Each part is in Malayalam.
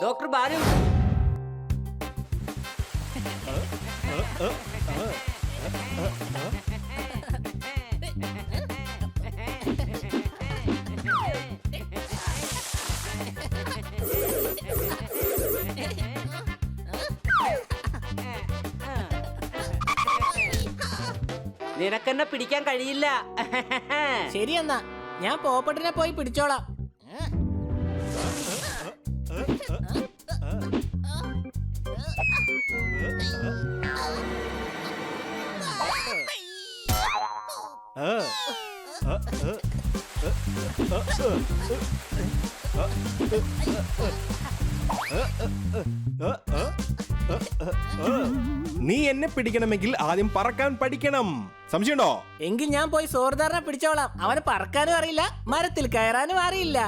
ഡോക്ടർ ബാലു, നിനക്കെന്നെ പിടിക്കാൻ കഴിയില്ല. ശരിയെന്നാ, ഞാൻ പോപ്പട്ടിനെ പോയി പിടിച്ചോളാം. നീ എന്നെ പിടിക്കണമെങ്കിൽ ആദ്യം പറക്കാൻ പഠിക്കണം. സംശയമുണ്ടോ? എങ്കിൽ ഞാൻ പോയി സോർദാറിനെ പിടിച്ചോളാം. അവന് പറക്കാനും അറിയില്ല, മരത്തിൽ കയറാനും അറിയില്ല.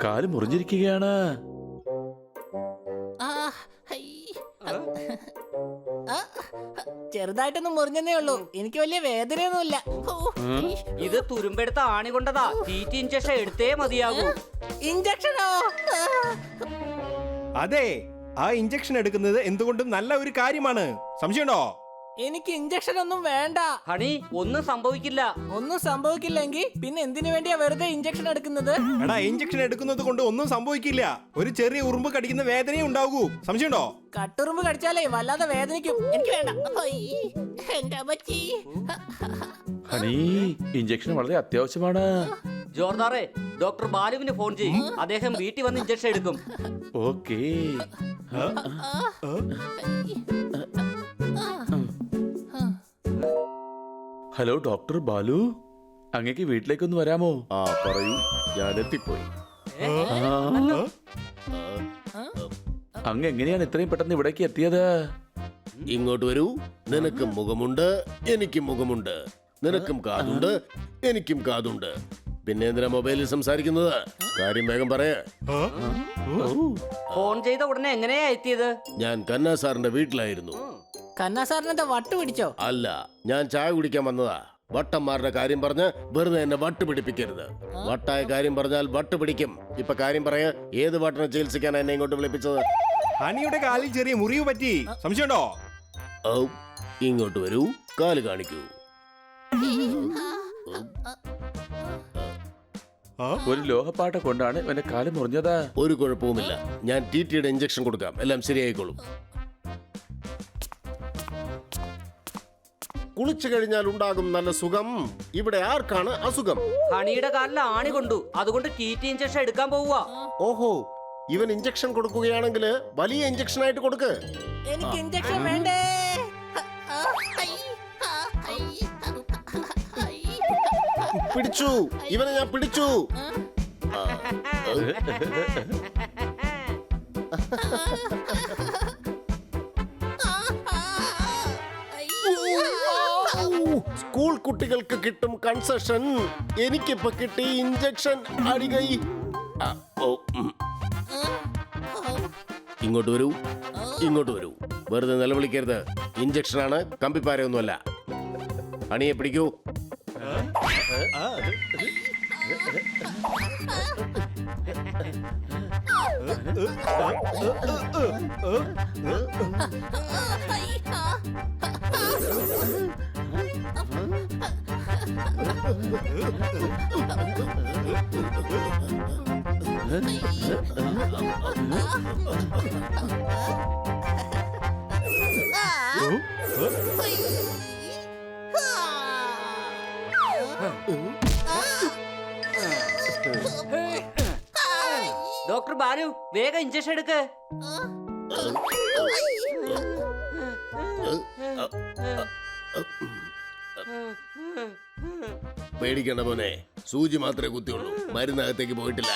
കാല് മുറിഞ്ഞിരിക്കുകയാണ്. ചെറുതായിട്ടൊന്നും മുറിഞ്ഞതേ ഉള്ളൂ. എനിക്ക് വലിയ വേദനയൊന്നുമില്ല. ഇത് തുരുമ്പെടുത്ത ആണി കൊണ്ടതാ. TT ഇഞ്ചക്ഷൻ എടുത്തേ മതിയാകൂ. ഇഞ്ചക്ഷനോ? അതെ, ആ ഇഞ്ചക്ഷൻ എടുക്കുന്നത് എന്തുകൊണ്ടും നല്ല ഒരു കാര്യമാണ്. സംശയമുണ്ടോ? എനിക്ക് ഇഞ്ചക്ഷൻ ഒന്നും വേണ്ട. ഹണി, ഒന്നും സംഭവിക്കില്ല. ഒന്നും സംഭവിക്കില്ലെങ്കിൽ പിന്നെ എന്തിനു വേണ്ടിയാ വെറുതെ ഇഞ്ചക്ഷൻ എടുക്കുന്നത്? എടാ, ഇഞ്ചക്ഷൻ എടുക്കുന്നത് കൊണ്ട് ഒന്നും സംഭവിക്കില്ല. ഒരു ചെറിയ ഉറുമ്പ് കടിക്കുന്ന വേദനയും ഉണ്ടാകൂ. സംശയമുണ്ടോ? കട്ടുറുമ്പ് കടിച്ചാലേ വല്ലാതെ വേദനിക്കും. എനിക്ക് വേണ്ട. എന്റെ പറ്റി. ഹണി, ഇഞ്ചക്ഷൻ വളരെ അത്യാവശ്യമാണ്. ജോർദാറെ, ഡോക്ടർ ബാലുവിന് ഫോൺ ചെയ്യും. അദ്ദേഹം വീട്ടിൽ വന്ന് ഇഞ്ചക്ഷൻ എടുക്കും. ഓക്കേ. ഹലോ ഡോക്ടർ ബാലു, അങ്ങേക്ക് വീട്ടിലേക്കൊന്ന് വരാമോ? പറയൂ, ഞാൻ എത്തിപ്പോയി. അങ്ങ് എങ്ങനെയാണ് ഇത്രയും പെട്ടെന്ന് ഇവിടേക്ക് എത്തിയത്? ഇങ്ങോട്ട് വരൂ. നിനക്കും മുഖമുണ്ട്, എനിക്കും മുഖമുണ്ട്. നിനക്കും കാതുണ്ട്, എനിക്കും കാതുണ്ട്. പിന്നെ എന്തിനാ മൊബൈലിൽ സംസാരിക്കുന്നത്? കാര്യം വേഗം പറയാ. ഫോൺ ചെയ്ത ഉടനെ എങ്ങനെയാ എത്തിയത്? ഞാൻ കന്നാ സാറിന്റെ വീട്ടിലായിരുന്നു. കന്നാ സാറിനെന്താ വട്ട് പിടിച്ചോ? അല്ല, ഞാൻ ചായ കുടിക്കാൻ വന്നതാ. വട്ടന്മാരുടെ കാര്യം പറഞ്ഞ് വെറുതെ എന്നെ വട്ട് പിടിപ്പിക്കരുത്. വട്ടായ കാര്യം പറഞ്ഞാൽ വട്ട് പിടിക്കും. ഇപ്പൊ കാര്യം പറയാ, ഏത് വട്ടിനെ ചികിത്സിക്കാൻ എന്നെ ഇങ്ങോട്ട് വിളിപ്പിച്ചത്? ഹണിയുടെ കാലിൽ ചെറിയ മുറിവ് പറ്റി. സംശയമുണ്ടോ? ഇങ്ങോട്ട് വരൂ, കാല് കാണിക്കൂ. ഒരു ലോഹപ്പാട്ട കൊണ്ടാണ് എന്റെ കാല് മുറിഞ്ഞത്. ഒരു കുഴപ്പവുമില്ല. ഞാൻ TTയുടെ ഇഞ്ചക്ഷൻ കൊടുക്കാം. എല്ലാം ശരിയായിക്കോളും. കുളിച്ചു കഴിഞ്ഞാൽ ഉണ്ടാകും നല്ല സുഖം. ഇവിടെ ആർക്കാണ് അസുഖം? ഹണിയുടെ കാലിൽ ആണി കൊണ്ടു, അതുകൊണ്ട് TT ഇഞ്ചക്ഷൻ എടുക്കാൻ പോവുക. ഓഹോ, ഇവൻ ഇഞ്ചക്ഷൻ കൊടുക്കുകയാണെങ്കിൽ വലിയ ഇഞ്ചക്ഷൻ ആയിട്ട് കൊടുക്ക്. എനിക്ക് ഇഞ്ചക്ഷൻ വേണ്ടേ? പിടിച്ചു, ഇവനെ ഞാൻ പിടിച്ചു. സ്കൂൾ കുട്ടികൾക്ക് കിട്ടും കൺസെഷൻ, എനിക്കിപ്പോ കിട്ടി ഇഞ്ചക്ഷൻ. അടികൈ. ഇങ്ങോട്ട് വരൂ, ഇങ്ങോട്ട് വരൂ. വെറുതെ നിലവിളിക്കരുത്. ഇഞ്ചക്ഷനാണ്, കമ്പിപ്പാരയൊന്നുമല്ല. അണിയെ പിടിക്കൂ. ഡോക്ടർ ബാലു വേഗം ഇഞ്ചക്ഷൻ എടുക്ക്. പേടിക്കണ്ട മോനെ, സൂചി മാത്രമേ കുത്തിയുള്ളൂ, മരുന്നകത്തേക്ക് പോയിട്ടില്ല.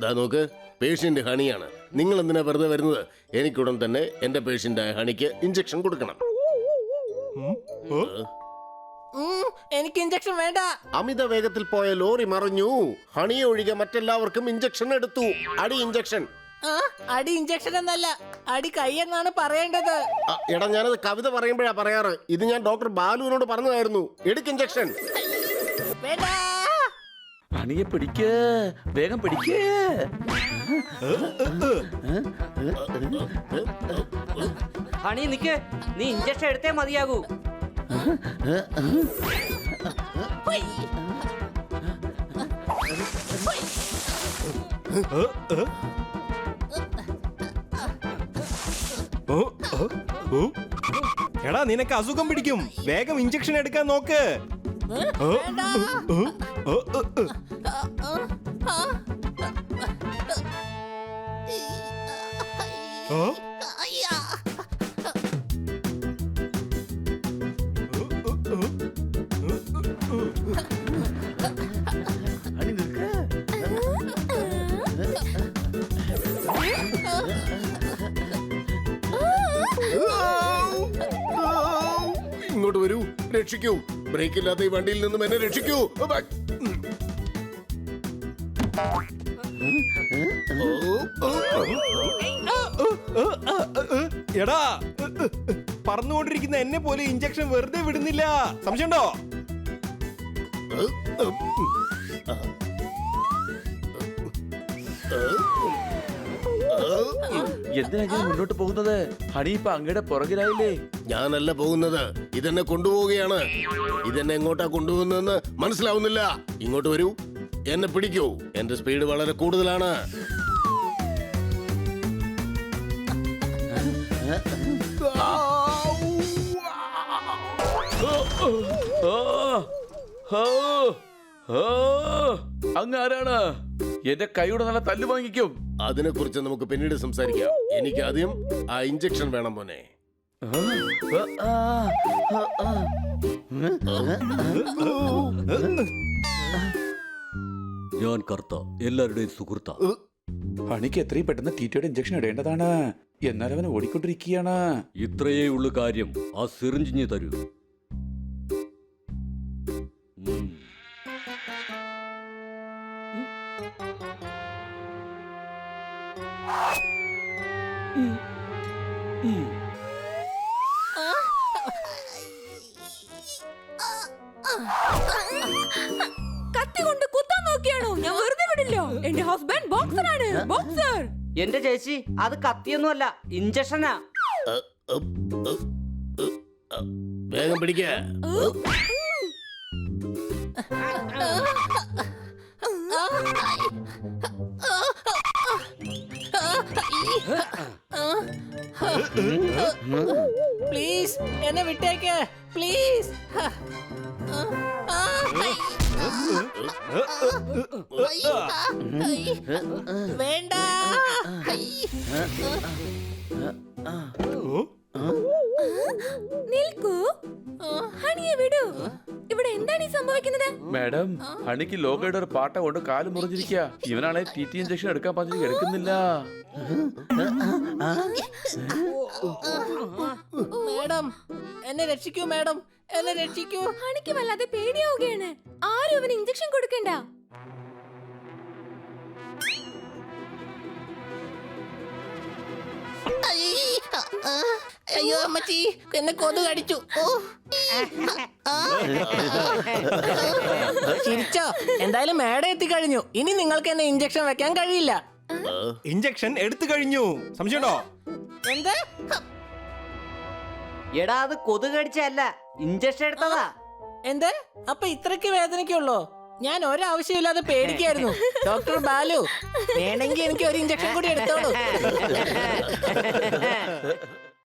ദാ നോക്ക്, പേഷ്യന്റ് ഹണിയാണ്. നിങ്ങൾ എന്തിനാ വെറുതെ വരുന്നത്? എനിക്കുടൻ തന്നെ എന്റെ പേഷ്യന്റായ ഹണിക്ക് ഇഞ്ചക്ഷൻ കൊടുക്കണം. എനിക്ക് ഇഞ്ചക്ഷൻ വേണ്ട. അമിത വേഗത്തിൽ പോയ ലോറി മറിഞ്ഞു. ഹണിയെ ഒഴികെ മറ്റെല്ലാവർക്കും ഇഞ്ചക്ഷൻ എടുത്തു. അടി ഇഞ്ചക്ഷൻ. അടി ഇഞ്ചക്ഷൻ എന്നല്ല, അടി കൈയെന്നാണ് പറയേണ്ടത്. എടാ, ഞാനത് കവിത പറയുമ്പോഴാ പറയാറ്. ഇത് ഞാൻ ഡോക്ടർ ബാലുവിനോട് പറഞ്ഞതായിരുന്നു. എടുക്ക് ഇഞ്ചക്ഷൻ. വേണ്ട. ഹണിയെ പിടിക്ക്, വേഗം പിടിക്ക്. ഹണി നിക്ക്, നീ ഇഞ്ചക്ഷൻ എടുത്തേ മതിയാകൂ. എടാ, നിനക്ക് അസുഖം പിടിക്കും. വേഗം ഇഞ്ചക്ഷൻ എടുക്കാൻ നോക്ക്. ഹണി നിൽക്ക്. ഇങ്ങോട്ട് വരൂ, രക്ഷിക്കൂ. ബ്രേക്ക് ഇല്ലാത്ത ഈ വണ്ടിയിൽ നിന്നും എന്നെ രക്ഷിക്കൂ. എടാ, പറന്നുകൊണ്ടിരിക്കുന്ന എന്നെ പോലെ ഇഞ്ചക്ഷൻ വെറുതെ വിടുന്നില്ല. സംശയമുണ്ടോ? എന്തിനാ ഞാൻ മുന്നോട്ട് പോകുന്നത്? ഹണി ഇപ്പൊ അങ്ങയുടെ പുറകിലായില്ലേ? ഞാനല്ല പോകുന്നത്, ഇതെന്നെ കൊണ്ടുപോവുകയാണ്. ഇതെന്നെ എങ്ങോട്ടാ കൊണ്ടുപോകുന്നതെന്ന് മനസ്സിലാവുന്നില്ല. ഇങ്ങോട്ട് വരൂ, എന്നെ പിടിക്കൂ. എന്റെ സ്പീഡ് വളരെ കൂടുതലാണ്. അങ്ങ് ആരാണ്? എന്റെ കൈയുടെ നല്ല തല്ലു വാങ്ങിക്കും. അതിനെ കുറിച്ച് നമുക്ക് പിന്നീട് സംസാരിക്കാം. എനിക്ക് ആദ്യം ആ ഇഞ്ചക്ഷൻ വേണം മോനെ. ഞാൻ കർത്ത, എല്ലാവരുടെയും സുഹൃത്ത. ഹണിക്ക് എത്രയും പെട്ടെന്ന് ടീറ്റയുടെ ഇഞ്ചക്ഷൻ ഇടേണ്ടതാണ്. എന്നാൽ അവൻ ഓടിക്കൊണ്ടിരിക്കുകയാണ്. ഇത്രയേ ഉള്ളു കാര്യം. ആ സിറിഞ്ചിഞ്ഞ് തരൂ. കത്തി കൊണ്ട് കുത്താൻ നോക്കിയാണോ? ഞാൻ വെറുതെ വിടില്ല. എന്റെ ഹസ്ബൻഡ് ബോക്സറാണ്, ബോക്സർ. എന്റെ ചേച്ചി, അത് കത്തിയൊന്നുമല്ല, ഇഞ്ചക്ഷനാ. വേഗം പിടിക്ക. പ്ലീസ് എന്നെ വിട്ടേക്ക്, പ്ലീസ്. വേണ്ട. നിൽക്കൂ, ഹണിയെ വിടൂ. ഇവിടെ എന്താണ് ഈ സംഭവിക്കുന്നത്? മാഡം, ഹണിക്ക് ലോകയുടെ ഒരു പാട്ട കൊണ്ട് കാല് മുറിഞ്ഞിരിക്കുക. ഇവനാണെ ടി ഇഞ്ചക്ഷൻ എടുക്കാൻ പറഞ്ഞിട്ട് എടുക്കുന്നില്ല. മാഡം, എന്നെ രക്ഷിക്കൂ. മാഡം, എന്നെ രക്ഷിക്കൂ. ഹണിക്ക് വല്ലാതെ പേടിയാവുകയാണ്. ആരും അവന് ഇഞ്ചക്ഷൻ കൊടുക്കണ്ട. അയ്യോ അമ്മച്ചി, എന്നെ കൊതു കടിച്ചു. ചിരിച്ചോ? എന്തായാലും മേഡം എത്തിക്കഴിഞ്ഞു. ഇനി നിങ്ങൾക്ക് എന്നെ ഇഞ്ചക്ഷൻ വെക്കാൻ കഴിയില്ല. ഇഞ്ചക്ഷൻ എടുത്തു കഴിഞ്ഞു. സംശയമുണ്ടോ? എന്ത്? എടാ അത് കൊതുക് കടിച്ചല്ല, ഇഞ്ചക്ഷൻ എടുത്തതാ. എന്ത്? അപ്പൊ ഇത്രയ്ക്ക് വേദനയ്ക്കുള്ളോ? ഞാൻ ഒരാവശ്യമില്ലാതെ പേടിക്കായിരുന്നു. ഡോക്ടർ ബാലു, വേണമെങ്കിൽ എനിക്ക് ഒരു ഇഞ്ചക്ഷൻ കൂടി എടുത്തോളൂ.